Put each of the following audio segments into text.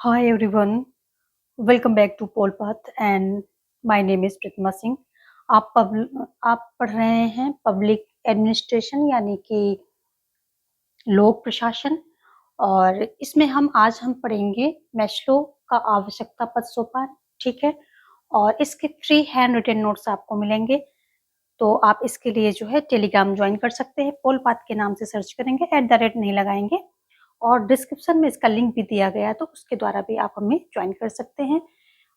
Hi everyone, welcome back to Polpath and my name is प्रतिमा सिंह। आप पढ़ रहे हैं पब्लिक एडमिनिस्ट्रेशन यानी कि लोक प्रशासन। और इसमें आज हम पढ़ेंगे मैस्लो का आवश्यकता पद सोपान। ठीक है, और इसके फ्री हैंड रिटन नोट्स आपको मिलेंगे। तो आप इसके लिए जो है टेलीग्राम ज्वाइन कर सकते हैं। पोलपाथ के नाम से सर्च करेंगे, @ नहीं लगाएंगे। और डिस्क्रिप्शन में इसका लिंक भी दिया गया है, तो उसके द्वारा भी आप हमें ज्वाइन कर सकते हैं।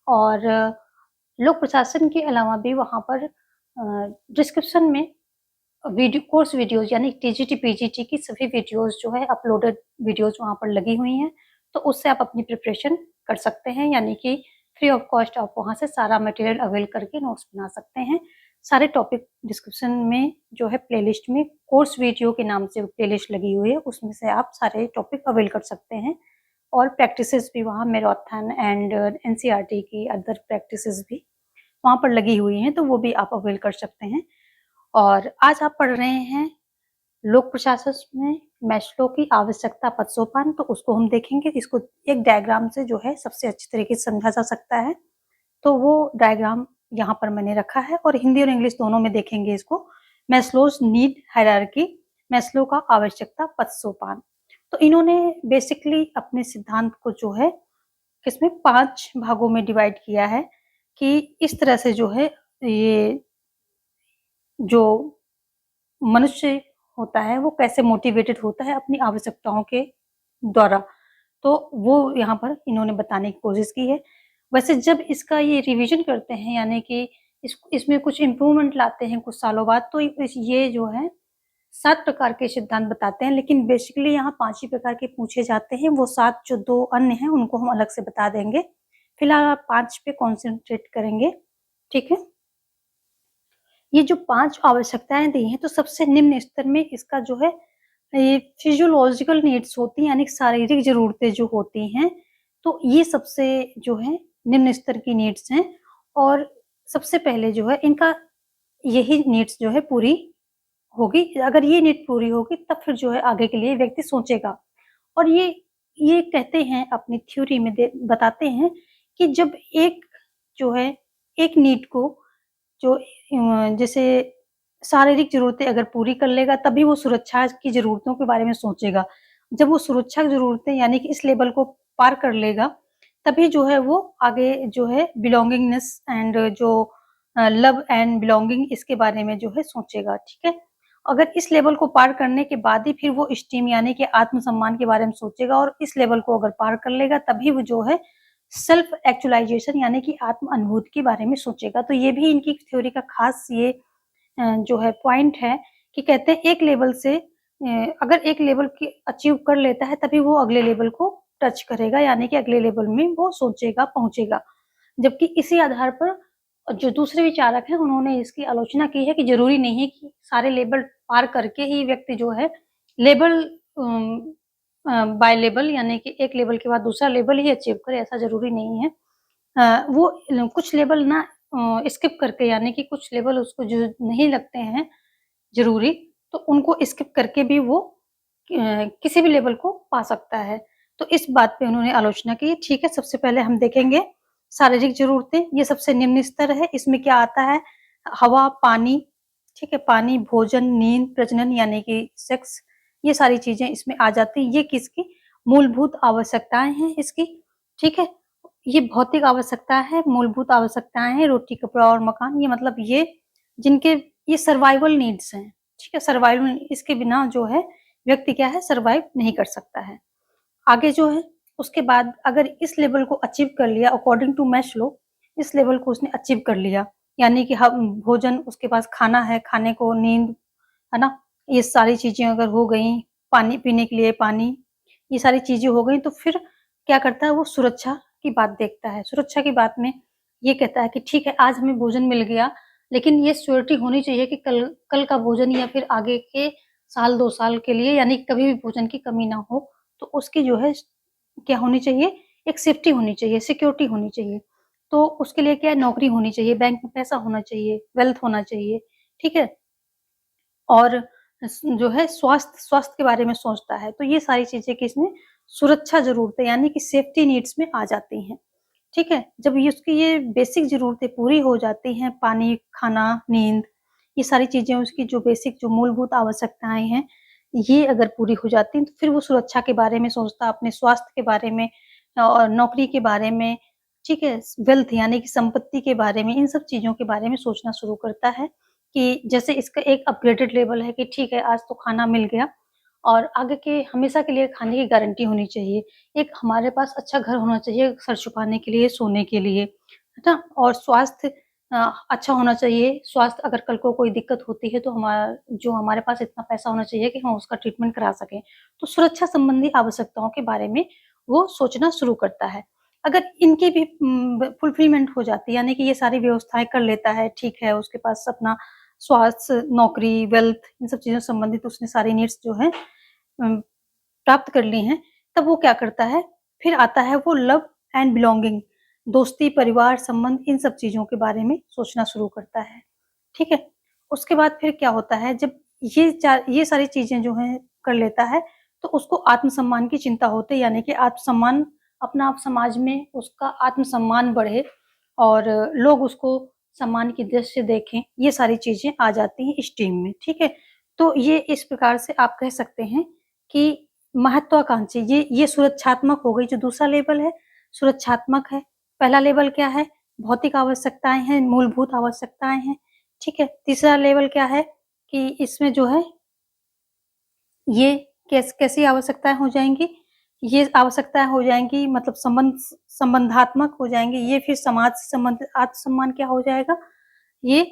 और लोक प्रशासन के अलावा भी वहाँ पर डिस्क्रिप्शन में कोर्स वीडियोज़ यानी टीजीटी, पीजीटी की सभी वीडियोज़ जो है अपलोडेड वीडियोज़ वहाँ पर लगी हुई हैं। तो उससे आप अपनी प्रिपरेशन कर सकते हैं, यानी कि फ्री ऑफ कॉस्ट आप वहाँ से सारा मटेरियल अवेल करके नोट्स बना सकते हैं। सारे टॉपिक डिस्क्रिप्शन में जो है प्लेलिस्ट में कोर्स वीडियो के नाम से प्लेलिस्ट लगी हुई है, उसमें से आप सारे टॉपिक अवेल कर सकते हैं। और प्रैक्टिसेस भी वहाँ मैराथन एंड एनसीईआरटी की अदर प्रैक्टिसेस भी वहाँ पर लगी हुई हैं, तो वो भी आप अवेल कर सकते हैं। और आज आप पढ़ रहे हैं लोक प्रशासन में मैस्लो की आवश्यकता पद सोपान, तो उसको हम देखेंगे। इसको एक डायग्राम से जो है सबसे अच्छी तरीके से समझा जा सकता है। तो वो डायग्राम यहाँ पर मैंने रखा है और हिंदी और इंग्लिश दोनों में देखेंगे इसको। मैस्लोज नीड हायरार्की, मैस्लो का आवश्यकता पद सोपान। तो इन्होंने बेसिकली अपने सिद्धांत को जो है किसमें 5 भागों में डिवाइड किया है कि इस तरह से जो है ये जो मनुष्य होता है वो कैसे मोटिवेटेड होता है अपनी आवश्यकताओं के द्वारा। तो वो यहाँ पर इन्होंने बताने की कोशिश की है। वैसे जब इसका ये रिवीजन करते हैं, यानी कि इसमें कुछ इम्प्रूवमेंट लाते हैं कुछ सालों बाद, तो ये जो है 7 प्रकार के सिद्धांत बताते हैं, लेकिन बेसिकली यहाँ 5 ही प्रकार के पूछे जाते हैं। वो 7 जो 2 अन्य हैं उनको हम अलग से बता देंगे। फिलहाल आप 5 पे कॉन्सेंट्रेट करेंगे, ठीक है। ये जो 5 आवश्यकताएँ दी हैं, तो सबसे निम्न स्तर में इसका जो है ये फिजियोलॉजिकल नीड्स होती हैं, यानी शारीरिक ज़रूरतें जो होती हैं, तो ये सबसे जो है निम्न स्तर की नीड्स हैं। और सबसे पहले जो है इनका यही नीड्स जो है पूरी होगी। अगर ये नीड पूरी होगी तब फिर जो है आगे के लिए व्यक्ति सोचेगा। और ये कहते हैं अपनी थ्योरी में बताते हैं कि जब एक जो है एक नीड को जो जैसे शारीरिक ज़रूरतें अगर पूरी कर लेगा तभी वो सुरक्षा की ज़रूरतों के बारे में सोचेगा। जब वो सुरक्षा की ज़रूरतें यानी कि इस लेवल को पार कर लेगा, तभी जो है वो आगे जो है बिलॉन्गिंगनेस एंड जो लव एंड बिलॉन्गिंग इसके बारे में जो है सोचेगा, ठीक है? अगर इस लेवल को पार करने के बाद ही फिर वो एस्टीम यानी कि आत्मसम्मान के बारे में सोचेगा, और इस लेवल को अगर पार कर लेगा तभी वो जो है सेल्फ एक्चुअलाइज़ेशन यानी कि आत्म अनुभूति के बारे में सोचेगा। तो ये भी इनकी थ्योरी का खास ये जो है पॉइंट है कि कहते हैं एक लेवल से अगर एक लेवल की अचीव कर लेता है तभी वो अगले लेवल को टच करेगा, यानी कि अगले लेवल में वो सोचेगा, पहुँचेगा। जबकि इसी आधार पर जो दूसरे विचारक हैं उन्होंने इसकी आलोचना की है कि ज़रूरी नहीं है कि सारे लेवल पार करके ही व्यक्ति जो है लेवल बाय लेवल यानी कि एक लेवल के बाद दूसरा लेवल ही अचीव करे, ऐसा ज़रूरी नहीं है। वो कुछ लेवल ना स्किप करके यानी कि कुछ लेवल उसको जो नहीं लगते हैं ज़रूरी, तो उनको स्किप करके भी वो किसी भी लेवल को पा सकता है। तो इस बात पे उन्होंने आलोचना की। ठीक है, सबसे पहले हम देखेंगे शारीरिक ज़रूरतें, ये सबसे निम्न स्तर है। इसमें क्या आता है? हवा, पानी, ठीक है? पानी, भोजन, नींद, प्रजनन यानी कि सेक्स, ये सारी चीज़ें इसमें आ जाती हैं। ये किसकी मूलभूत आवश्यकताएँ हैं इसकी, ठीक है? ये भौतिक आवश्यकता है, मूलभूत आवश्यकताएँ हैं, रोटी, कपड़ा और मकान। ये मतलब ये जिनके ये सर्वाइवल नीड्स हैं, ठीक है? सर्वाइवल इसके बिना जो है व्यक्ति क्या है सर्वाइव नहीं कर सकता है। आगे जो है उसके बाद अगर इस लेवल को अचीव कर लिया अकॉर्डिंग टू मैस्लो, इस लेवल को उसने अचीव कर लिया, यानी कि हम भोजन उसके पास खाना है, खाने को नींद, है ना? ये सारी चीज़ें अगर हो गई, पानी पीने के लिए पानी, ये सारी चीज़ें हो गई, तो फिर क्या करता है वो सुरक्षा की बात देखता है। सुरक्षा की बात में ये कहता है कि ठीक है आज हमें भोजन मिल गया, लेकिन ये श्योरिटी होनी चाहिए कि कल कल का भोजन या फिर आगे के साल 2 साल के लिए यानी कभी भी भोजन की कमी ना हो। तो उसकी जो है क्या होनी चाहिए, एक सेफ्टी होनी चाहिए, सिक्योरिटी होनी चाहिए। तो उसके लिए क्या है नौकरी होनी चाहिए, बैंक में पैसा होना चाहिए, वेल्थ होना चाहिए, ठीक है? और जो है स्वास्थ्य स्वास्थ्य के बारे में सोचता है। तो ये सारी चीज़ें किसने सुरक्षा ज़रूरतें यानी कि सेफ्टी नीड्स में आ जाती हैं, ठीक है? जब ये उसकी ये बेसिक ज़रूरतें पूरी हो जाती हैं, पानी, खाना, नींद, ये सारी चीज़ें उसकी जो बेसिक जो मूलभूत आवश्यकताएँ हैं, ये अगर पूरी हो जाती हैं, तो फिर वो सुरक्षा के बारे में सोचता, अपने स्वास्थ्य के बारे में और नौकरी के बारे में, ठीक है? वेल्थ यानी कि संपत्ति के बारे में, इन सब चीज़ों के बारे में सोचना शुरू करता है कि जैसे इसका एक अपग्रेडेड लेवल है कि ठीक है, आज तो खाना मिल गया और आगे के हमेशा के लिए खाने की गारंटी होनी चाहिए। एक हमारे पास अच्छा घर होना चाहिए सर छुपाने के लिए, सोने के लिए, है ना? और स्वास्थ्य अच्छा होना चाहिए। स्वास्थ्य अगर कल को कोई दिक्कत होती है तो हमारे पास इतना पैसा होना चाहिए कि हम उसका ट्रीटमेंट करा सकें। तो सुरक्षा संबंधी आवश्यकताओं के बारे में वो सोचना शुरू करता है। अगर इनकी भी फुलफिलमेंट हो जाती है यानी कि ये सारी व्यवस्थाएँ कर लेता है, ठीक है, उसके पास अपना स्वास्थ्य, नौकरी, वेल्थ इन सब चीज़ों से संबंधित उसने सारी नीड्स जो हैं अम, प्राप्त कर ली हैं, तब वो क्या करता है, फिर आता है वो लव एंड बिलॉन्गिंग, दोस्ती, परिवार, संबंध इन सब चीज़ों के बारे में सोचना शुरू करता है, ठीक है? उसके बाद फिर क्या होता है जब ये सारी चीज़ें जो हैं कर लेता है, तो उसको आत्मसम्मान की चिंता होती है यानी कि आत्मसम्मान अपना आप समाज में उसका आत्मसम्मान बढ़े और लोग उसको सम्मान की दृष्टि से देखें, ये सारी चीज़ें आ जाती हैं इस टीम में, ठीक है? तो ये इस प्रकार से आप कह सकते हैं कि महत्वाकांक्षी ये सुरक्षात्मक हो गई जो दूसरा लेवल है, सुरक्षात्मक है। पहला लेवल क्या है? भौतिक आवश्यकताएँ हैं, मूलभूत आवश्यकताएँ हैं, ठीक है? तीसरा लेवल क्या है कि इसमें जो है ये कैसी आवश्यकताएँ हो जाएँगी? ये आवश्यकताएँ हो जाएँगी मतलब संबंधात्मक हो जाएँगी, ये फिर समाज से संबंधित आत्मसम्मान क्या हो जाएगा? ये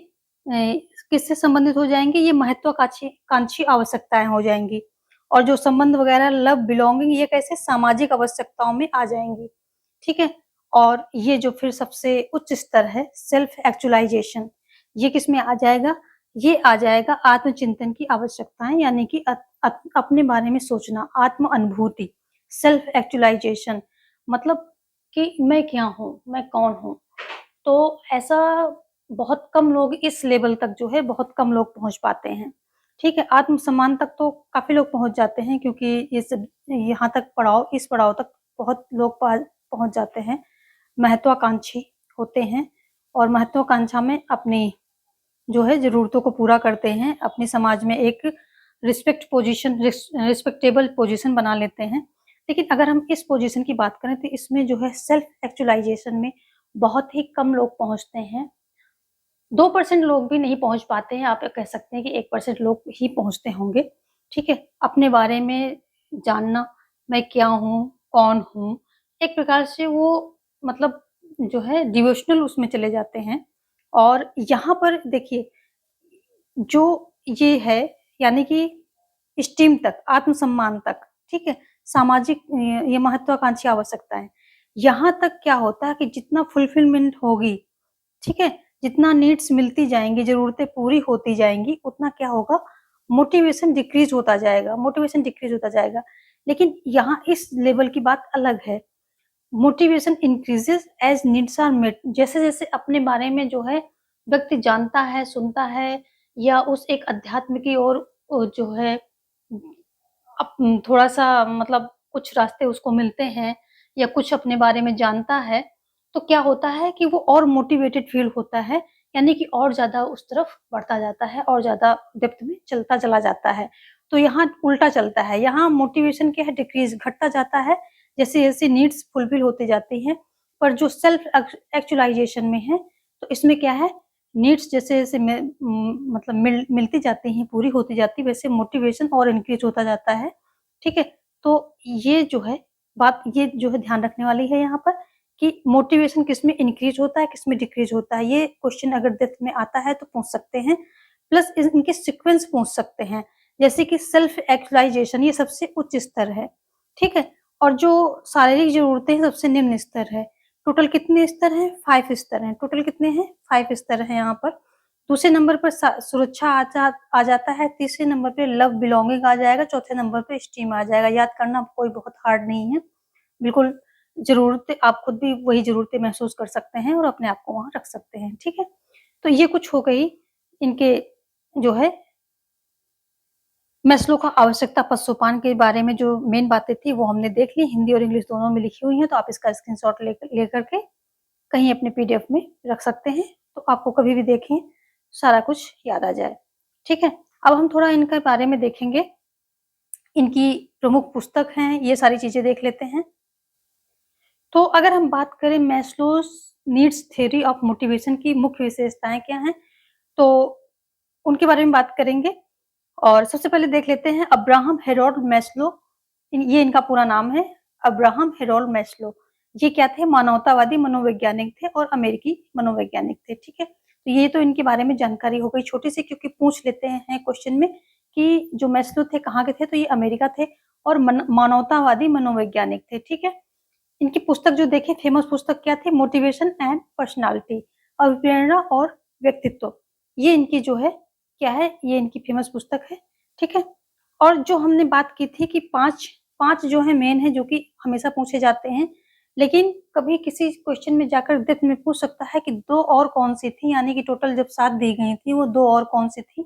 किससे संबंधित हो जाएँगी? ये महत्वाकांक्षी कांक्षी आवश्यकताएँ हो जाएँगी और जो संबंध वगैरह लव, बिलॉन्गिंग ये कैसे सामाजिक आवश्यकताओं में आ जाएँगी, ठीक है? और ये जो फिर सबसे उच्च स्तर है सेल्फ एक्चुअलाइज़ेशन ये किसमें आ जाएगा? ये आ जाएगा आत्मचिंतन की आवश्यकताएँ यानी कि अपने बारे में सोचना, आत्म अनुभूति, सेल्फ एक्चुअलाइज़ेशन मतलब कि मैं क्या हूँ? मैं कौन हूँ? तो ऐसा बहुत कम लोग इस लेवल तक जो है बहुत कम लोग पहुँच पाते हैं, ठीक है? आत्मसम्मान तक तो काफ़ी लोग पहुँच जाते हैं क्योंकि ये सब यहाँ तक इस पड़ाव तक बहुत लोग पहुँच जाते हैं, महत्वाकांक्षी होते हैं और महत्वाकांक्षा में अपनी जो है ज़रूरतों को पूरा करते हैं, अपने समाज में एक रिस्पेक्टेबल पोज़ीशन बना लेते हैं। लेकिन अगर हम इस पोज़ीशन की बात करें तो इसमें जो है सेल्फ एक्चुअलाइज़ेशन में बहुत ही कम लोग पहुँचते हैं। 2% लोग भी नहीं पहुँच पाते हैं, आप कह सकते हैं कि 1% लोग ही पहुँचते होंगे, ठीक है? अपने बारे में जानना, मैं क्या हूँ, कौन हूँ, एक प्रकार से वो मतलब जो है डिवोशनल उसमें चले जाते हैं और यहाँ पर देखिए, जो ये है यानी कि स्टीम तक, आत्मसम्मान तक, ठीक है? सामाजिक ये महत्वाकांक्षी आवश्यकताएँ, यहाँ तक क्या होता है कि जितना फुलफिलमेंट होगी ठीक है? जितना नीड्स मिलती जाएँगी, ज़रूरतें पूरी होती जाएँगी, उतना क्या होगा मोटिवेशन डिक्रीज़ होता जाएगा। लेकिन यहाँ इस लेवल की बात अलग है। Motivation increases as needs are met जैसे-जैसे अपने बारे में जो है व्यक्ति जानता है, सुनता है या उस एक अध्यात्म की ओर जो है थोड़ा-सा मतलब कुछ रास्ते उसको मिलते हैं या कुछ अपने बारे में जानता है, तो क्या होता है कि वो और मोटिवेटेड फ़ील होता है, यानी कि और ज़्यादा उस तरफ बढ़ता जाता है और ज़्यादा डेप्थ में चलता चला जाता है। तो यहाँ उल्टा चलता है, यहाँ मोटिवेशन क्या है डिक्रीज़ घटता जाता है, जैसे-जैसे नीड्स फुलफ़िल होती जाती हैं, पर जो सेल्फ एक्चुअलाइज़ेशन में है, तो इसमें क्या है नीड्स जैसे-जैसे मतलब मिलती जाती हैं, पूरी होती जाती है, वैसे मोटिवेशन और इंक्रीज़ होता जाता है, ठीक है? तो ये जो है ध्यान रखने वाली है यहाँ पर कि मोटिवेशन किसमें इंक्रीज़ होता है, किसमें डिक्रीज़ होता है, ये क्वेश्चन अगर डेप्थ में आता है तो पूछ सकते हैं, प्लस इनके सीक्वेंस पूछ सकते हैं, जैसे कि सेल्फ एक्चुअलाइज़ेशन ये सबसे उच्च स्तर है, ठीक है? और जो शारीरिक ज़रूरतें हैं सबसे निम्न स्तर है। टोटल कितने स्तर हैं? 5 स्तर हैं। टोटल कितने हैं? 5 स्तर हैं यहाँ पर। दूसरे नंबर पर सुरक्षा आ जाता है, तीसरे नंबर पे लव बिलॉन्गिंग आ जाएगा, चौथे नंबर पे एस्टीम आ जाएगा। याद करना कोई बहुत हार्ड नहीं है। बिल्कुल ज़रूरतें आप खुद भी वही ज़रूरतें महसूस कर सकते हैं और अपने आप को वहाँ रख सकते हैं, ठीक है? तो ये कुछ हो गई इनके जो है मैस्लो का आवश्यकता पद सोपान के बारे में जो मेन बातें थी वो हमने देख ली, हिंदी और इंग्लिश दोनों में लिखी हुई हैं, तो आप इसका स्क्रीनशॉट लेकर के कहीं अपने पीडीएफ में रख सकते हैं, तो आपको कभी भी देखें सारा कुछ याद आ जाए। ठीक है, अब हम थोड़ा इनके बारे में देखेंगे, इनकी प्रमुख पुस्तक हैं, ये सारी चीजें देख लेते हैं। तो अगर हम बात करें Maslow's needs theory of motivation की मुख्य विशेषताएं क्या हैं, तो उनके बारे में बात करेंगे। और सबसे पहले देख लेते हैं अब्राहम हेरोल्ड मैस्लो, ये इनका पूरा नाम है, अब्राहम हेरोल्ड मैस्लो। ये क्या थे? मानवतावादी मनोवैज्ञानिक थे और अमेरिकी मनोवैज्ञानिक थे। ठीक है, तो ये तो इनके बारे में जानकारी हो गई छोटी सी, क्योंकि पूछ लेते हैं क्वेश्चन में कि जो मैस्लो थे कहाँ के थे, तो ये अमेरिका थे और मानवतावादी मनोवैज्ञानिक थे। ठीक है, इनकी पुस्तक जो देखें, फेमस पुस्तक क्या थी? मोटिवेशन एंड पर्सनालिटी, अभिप्रेरणा और व्यक्तित्व। ये इनकी जो है क्या है, ये इनकी फेमस पुस्तक है। ठीक है, और जो हमने बात की थी कि पांच जो है मेन है, जो कि हमेशा पूछे जाते हैं, लेकिन कभी किसी क्वेश्चन में जाकर डेप्थ में पूछ सकता है कि दो और कौन सी थी, यानी कि टोटल जब 7 दी गई थी वो दो और कौन सी थी,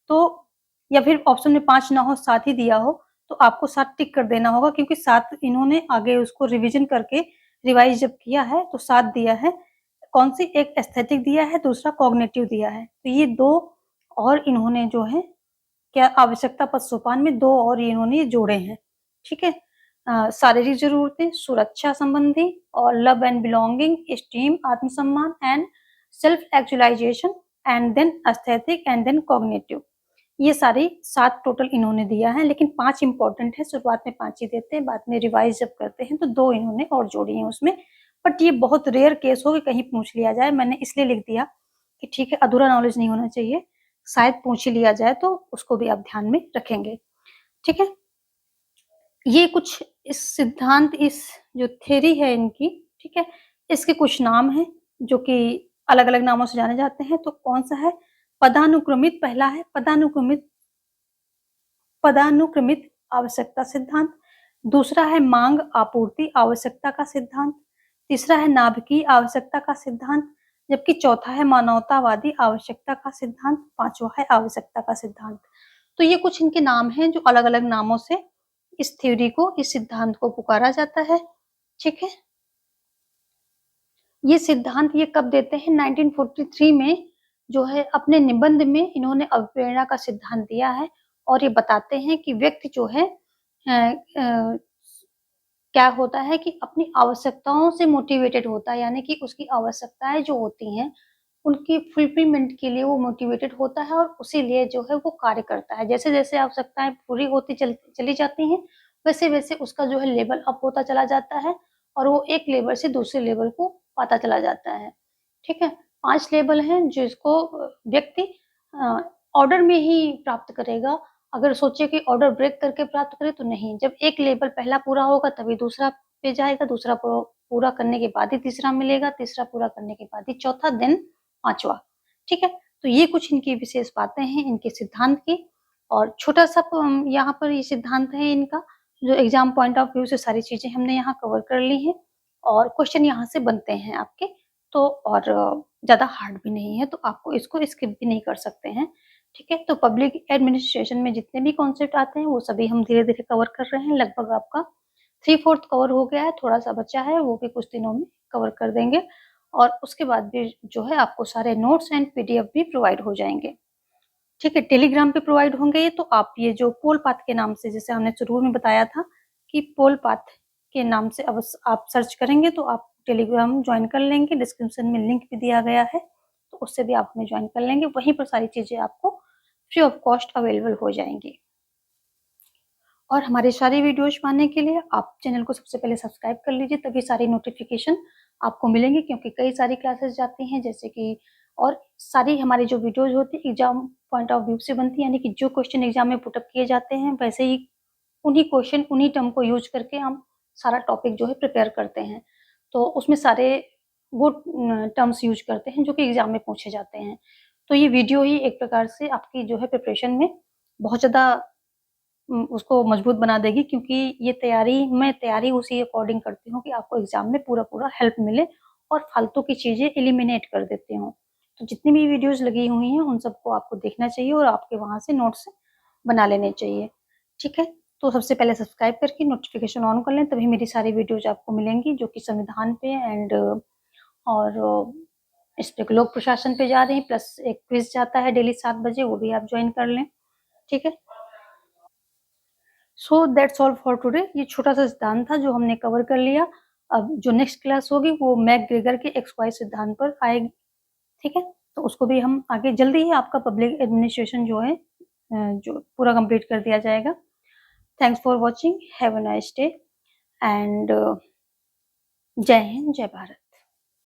तो या फिर ऑप्शन में 5 ना हो 7 ही दिया हो, तो आपको 7 टिक कर देना होगा, क्योंकि 7 इन्होंने आगे उसको रिवीजन करके रिवाइज जब किया है तो 7 दिया है। कौन सी? एक एस्थेटिक दिया है, दूसरा कॉग्निटिव दिया है, तो ये दो और इन्होंने जो है क्या आवश्यकता पद सोपान में दो और इन्होंने जोड़े हैं। ठीक है, शारीरिक जरूरतें, सुरक्षा संबंधी और लव एंड बिलोंगिंग, स्टीम आत्मसम्मान and self actualization and then aesthetic and then cognitive, ये सारी 7 टोटल इन्होंने दिया है, लेकिन 5 इंपॉर्टेंट है, शुरुआत में 5 ही देते हैं, बाद में रिवाइज जब करते हैं तो 2 इन्होंने और जोड़ी हैं उसमें। बट ये बहुत रेयर केस हो कि कहीं पूछ लिया जाए, मैंने इसलिए लिख दिया कि ठीक है, अधूरा नॉलेज नहीं होना चाहिए, शायद पूछ ही लिया जाए तो उसको भी आप ध्यान में रखेंगे। ठीक है, ये कुछ इस सिद्धांत, इस जो थ्योरी है इनकी, ठीक है, इसके कुछ नाम हैं जो कि अलग-अलग नामों से जाने जाते हैं, तो कौन-सा है? पदानुक्रमित, पहला है पदानुक्रमित आवश्यकता सिद्धांत, दूसरा है मांग आपूर्ति आवश्यकता का सिद्धांत, तीसरा है नाभिकीय आवश्यकता का सिद्धांत, जबकि चौथा है मानवतावादी आवश्यकता का सिद्धांत, पांचवा है आवश्यकता का सिद्धांत। तो ये कुछ इनके नाम हैं जो अलग-अलग नामों से इस थ्योरी को, इस सिद्धांत को पुकारा जाता है। ठीक है, ये सिद्धांत ये कब देते हैं? 1943 में जो है अपने निबंध में इन्होंने अभिप्रेरणा का सिद्धांत दिया है, और ये बताते हैं कि व्यक्ति जो है क्या होता है कि अपनी आवश्यकताओं से मोटिवेटेड होता है, यानी कि उसकी आवश्यकताएं जो होती हैं उनकी फुलफिलमेंट के लिए वो मोटिवेटेड होता है और उसी लिए जो है वो कार्य करता है। जैसे जैसे आवश्यकताएं पूरी होती चली जाती हैं, वैसे वैसे उसका जो है लेवल अप होता चला जाता है और वो एक लेवल से दूसरे लेवल को पाता चला जाता है। ठीक है, 5 लेवल हैं जिसको व्यक्ति ऑर्डर में ही प्राप्त करेगा। अगर सोचे कि ऑर्डर ब्रेक करके प्राप्त करे तो नहीं, जब एक लेवल पहला पूरा होगा तभी दूसरा पे जाएगा, दूसरा पूरा करने के बाद ही तीसरा मिलेगा, तीसरा पूरा करने के बाद ही चौथा, देन पांचवा। ठीक है, तो ये कुछ इनकी विशेष बातें हैं इनके सिद्धांत की, और छोटा सा यहाँ पर ये सिद्धांत है इनका, जो एग्जाम पॉइंट ऑफ व्यू से सारी चीजें हमने यहाँ कवर कर ली हैं, और क्वेश्चन यहाँ से बनते हैं आपके, तो और ज्यादा हार्ड भी नहीं है, तो आपको इसको स्किप भी नहीं कर सकते हैं। ठीक है, तो पब्लिक एडमिनिस्ट्रेशन में जितने भी कॉन्सेप्ट आते हैं वो सभी हम धीरे-धीरे कवर कर रहे हैं। लगभग आपका 3/4 कवर हो गया है, थोड़ा-सा बचा है, वो भी कुछ दिनों में कवर कर देंगे, और उसके बाद भी जो है आपको सारे नोट्स एंड पीडीएफ भी प्रोवाइड हो जाएँगे। ठीक है, टेलीग्राम पे प्रोवाइड होंगे ये, तो आप ये जो पोल पाथ के नाम से, जैसे हमने शुरू में बताया था कि पोल पाथ के नाम से अब आप सर्च करेंगे तो आप टेलीग्राम ज्वाइन कर लेंगे, डिस्क्रिप्शन में लिंक भी दिया गया है, तो उससे भी आप हमें ज्वाइन कर लेंगे, वहीं पर सारी चीज़ें आपको फ्री ऑफ कॉस्ट अवेलेबल हो जाएँगी। और हमारी सारी वीडियोज़ पाने के लिए आप चैनल को सबसे पहले सब्सक्राइब कर लीजिए, तभी सारी नोटिफ़िकेशन आपको मिलेंगी, क्योंकि कई सारी क्लासेस जाती हैं, जैसे कि और सारी हमारी जो वीडियोज़ होती हैं एग्ज़ाम पॉइंट ऑफ व्यू से बनती है, यानी कि जो क्वेश्चन एग्ज़ाम में पुट अप किए जाते हैं वैसे ही उन्हीं क्वेश्चन, उन्हीं टर्म को यूज़ करके हम सारा टॉपिक जो है प्रिपेयर करते हैं। तो उसमें सारे वो टर्म्स यूज़ करते हैं जो कि एग्ज़ाम में पूछे जाते हैं। तो ये वीडियो ही एक प्रकार से आपकी जो है प्रिपरेशन में बहुत ज़्यादा उसको मजबूत बना देगी, क्योंकि ये मैं तैयारी उसी अकॉर्डिंग करती हूँ कि आपको एग्ज़ाम में पूरा-पूरा हेल्प मिले और फालतू की चीज़ें एलिमिनेट कर देती हूँ। तो जितनी भी वीडियोज़ लगी हुई हैं उन सबको आपको देखना चाहिए और आपके वहाँ से नोट्स बना लेने चाहिए, ठीक है? तो सबसे पहले सब्सक्राइब करके नोटिफ़िकेशन ऑन कर लें, तभी मेरी सारी वीडियोज़ आपको मिलेंगी जो कि संविधान पे एंड और इस पे लोक प्रशासन पे जा रही हैं, प्लस एक क्विज़ जाता है डेली 7 बजे, वो भी आप जॉइन कर लें, ठीक है? So that's all for today. ये छोटा-सा सिद्धांत था जो हमने कवर कर लिया। अब जो नेक्स्ट क्लास होगी वो मैकग्रेगर के एक्स वाई सिद्धांत पर आएगी, ठीक है? तो उसको भी हम आगे जल्दी ही आपका पब्लिक एडमिनिस्ट्रेशन जो है जो पूरा कंप्लीट कर दिया जाएगा। Thanks for watching, have a nice day and जय हिंद, जय भारत।